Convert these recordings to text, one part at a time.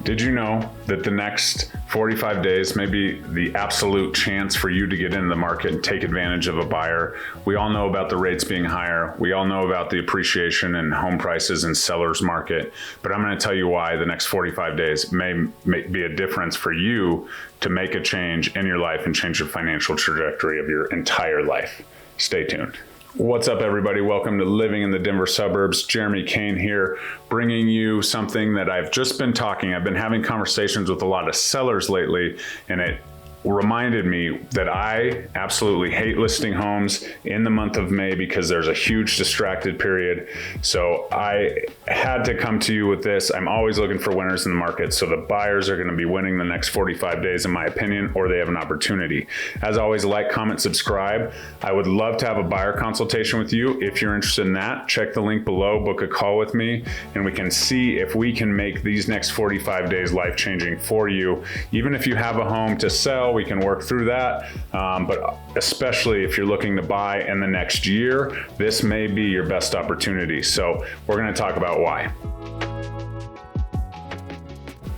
Did you know that the next 45 days may be the absolute chance for you to get into the market and take advantage of a buyer? We all know about the rates being higher. We all know about the appreciation in home prices and sellers market, but I'm going to tell you why the next 45 days may be a difference for you to make a change in your life and change the financial trajectory of your entire life. Stay tuned. What's up, everybody? Welcome to Living in the Denver Suburbs. Jeremy Kane here, bringing you something that I've just been I've been having conversations with a lot of sellers lately, and it reminded me that I absolutely hate listing homes in the month of May because there's a huge distracted period. So I had to come to you with this. I'm always looking for winners in the market. So the buyers are going to be winning the next 45 days, in my opinion, or they have an opportunity. As always, like, comment, subscribe. I would love to have a buyer consultation with you. If you're interested in that, check the link below, book a call with me, and we can see if we can make these next 45 days life-changing for you. Even if you have a home to sell, we can work through that, but especially if you're looking to buy in the next year, this may be your best opportunity. So we're going to talk about why.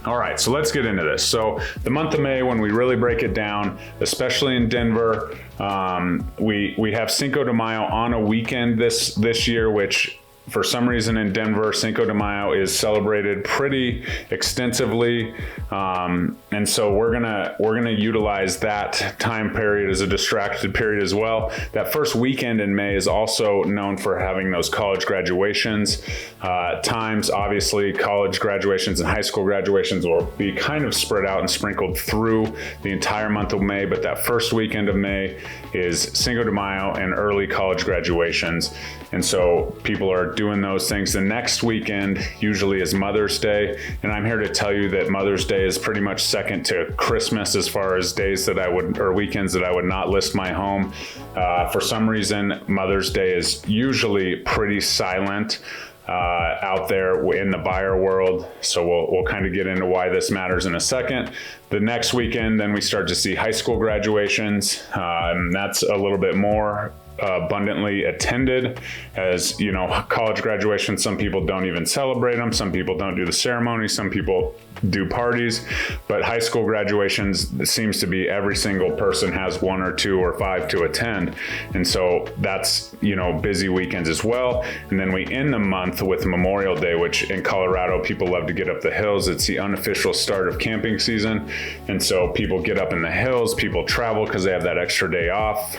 All right, so let's get into this. So the month of May, when we really break it down, especially in Denver, we have Cinco De Mayo on a weekend this year, which for some reason in Denver, Cinco de Mayo is celebrated pretty extensively, and so we're gonna utilize that time period as a distracted period as well. That first weekend in May is also known for having those college graduations times. Obviously, college graduations and high school graduations will be kind of spread out and sprinkled through the entire month of May, but that first weekend of May is Cinco de Mayo and early college graduations, and so people are doing those things. The next weekend usually is Mother's Day, and I'm here to tell you that Mother's Day is pretty much second to Christmas as far as days that weekends that I would not list my home. For some reason, Mother's Day is usually pretty silent out there in the buyer world. So we'll kind of get into why this matters in a second. The next weekend, then we start to see high school graduations. And that's a little bit more abundantly attended. As you know, college graduation, some people don't even celebrate them, some people don't do the ceremony, some people do parties, but high school graduations, it seems to be every single person has one or two or five to attend, and so that's, you know, busy weekends as well. And then we end the month with Memorial Day, which in Colorado people love to get up the hills. It's the unofficial start of camping season, and so people get up in the hills, people travel because they have that extra day off.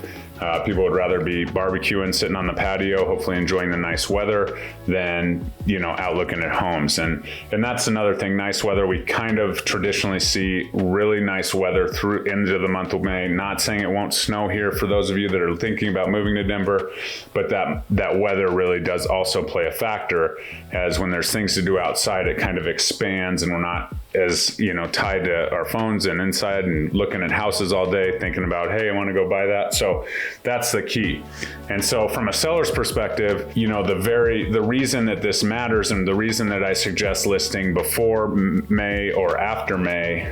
People would rather be barbecuing, sitting on the patio, hopefully enjoying the nice weather, than, you know, out looking at homes. And that's another thing, nice weather. We kind of traditionally see really nice weather through into the month of May. Not saying it won't snow here for those of you that are thinking about moving to Denver, but that weather really does also play a factor, as when there's things to do outside, it kind of expands and we're not as, you know, tied to our phones and inside and looking at houses all day thinking about, hey, I want to go buy that. So that's the key. And so from a seller's perspective, you know, the reason that this matters and the reason that I suggest listing before May or after May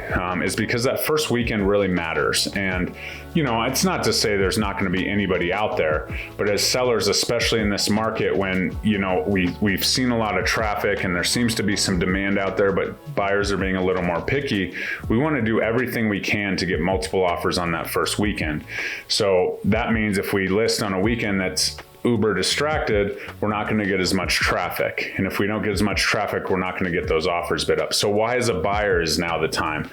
is because that first weekend really matters. And, you know, it's not to say there's not going to be anybody out there, but as sellers, especially in this market, when, you know, we've seen a lot of traffic and there seems to be some demand out there, but buyers are being a little more picky, we want to do everything we can to get multiple offers on that first weekend. So that means if we list on a weekend that's uber distracted, we're not going to get as much traffic. And if we don't get as much traffic, we're not going to get those offers bid up. So why as a buyer is now the time?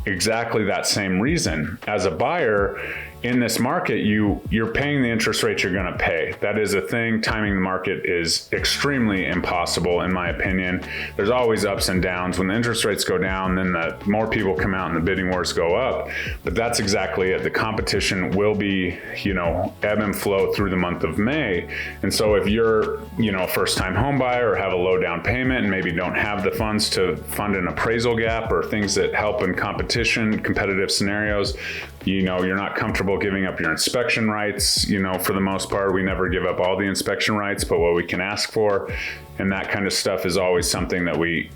Exactly that same reason. As a buyer in this market, you're paying the interest rate you're going to pay. That is a thing. Timing the market is extremely impossible, in my opinion. There's always ups and downs. When the interest rates go down, then the more people come out and the bidding wars go up. But that's exactly it. The competition will be, you know, ebb and flow through the month of May. And so if you're, you know, a first-time home buyer or have a low down payment and maybe don't have the funds to fund an appraisal gap or things that help in competitive scenarios, you know, you're not comfortable giving up your inspection rights. You know, for the most part, we never give up all the inspection rights, but what we can ask for, and that kind of stuff is always something that we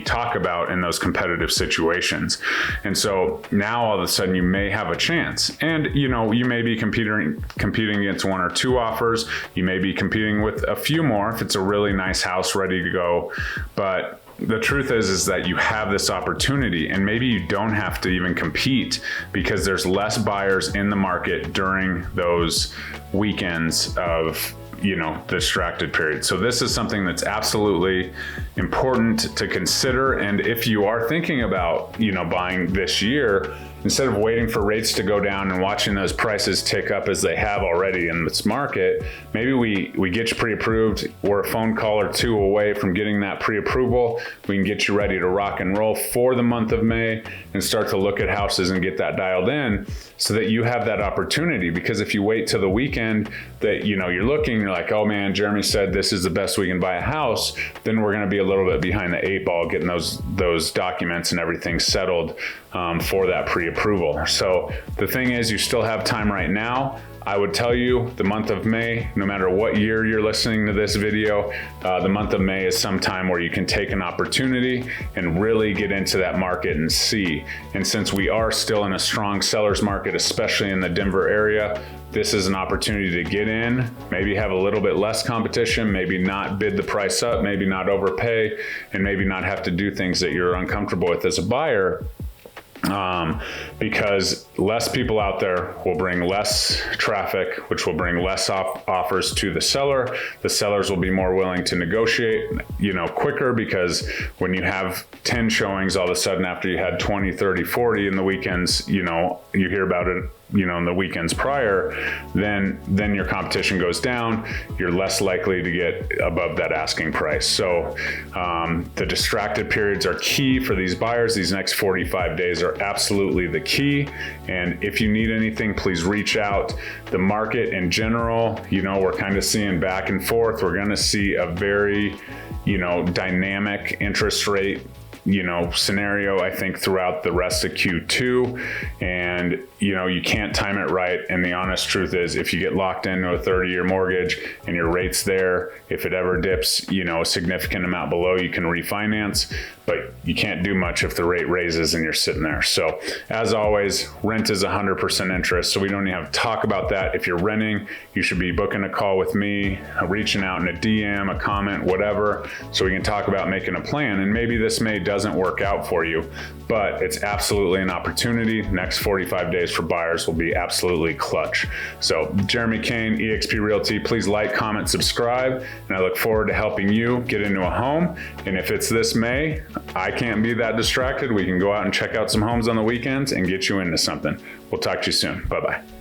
talk about in those competitive situations. And so now all of a sudden you may have a chance, and you know, you may be competing against one or two offers. You may be competing with a few more if it's a really nice house ready to go, but the truth is that you have this opportunity, and maybe you don't have to even compete because there's less buyers in the market during those weekends of distracted period. So this is something that's absolutely important to consider. And if you are thinking about, buying this year, instead of waiting for rates to go down and watching those prices tick up as they have already in this market, maybe we get you pre-approved. We're a phone call or two away from getting that pre-approval. We can get you ready to rock and roll for the month of May and start to look at houses and get that dialed in so that you have that opportunity. Because if you wait till the weekend that, you're looking, you're like, oh man, Jeremy said this is the best we can buy a house, then we're going to be a little bit behind the 8 ball getting those documents and everything settled for that pre-approval. So the thing is, you still have time right now. I would tell you the month of May, no matter what year you're listening to this video, the month of May is some time where you can take an opportunity and really get into that market and see. And since we are still in a strong seller's market, especially in the Denver area, this is an opportunity to get in, maybe have a little bit less competition, maybe not bid the price up, maybe not overpay, and maybe not have to do things that you're uncomfortable with as a buyer. Because less people out there will bring less traffic, which will bring less offers to the seller. The sellers will be more willing to negotiate, quicker, because when you have 10 showings all of a sudden after you had 20, 30, 40 in the weekends, you hear about it, in the weekends prior, then your competition goes down. You're less likely to get above that asking price. So the distracted periods are key for these buyers. These next 45 days are absolutely the key. And if you need anything, please reach out. The market in general, we're kind of seeing back and forth. We're going to see a very, dynamic interest rate scenario, I think, throughout the rest of Q2. And, you can't time it right. And the honest truth is, if you get locked into a 30-year mortgage and your rate's there, if it ever dips, a significant amount below, you can refinance, but you can't do much if the rate raises and you're sitting there. So as always, rent is 100% interest. So we don't even have to talk about that. If you're renting, you should be booking a call with me, reaching out in a DM, a comment, whatever, so we can talk about making a plan. And maybe this May doesn't work out for you, but it's absolutely an opportunity. Next 45 days for buyers will be absolutely clutch. So Jeremy Kane, eXp Realty, please like, comment, subscribe, and I look forward to helping you get into a home. And if it's this May, I can't be that distracted. We can go out and check out some homes on the weekends and get you into something. We'll talk to you soon. Bye-bye.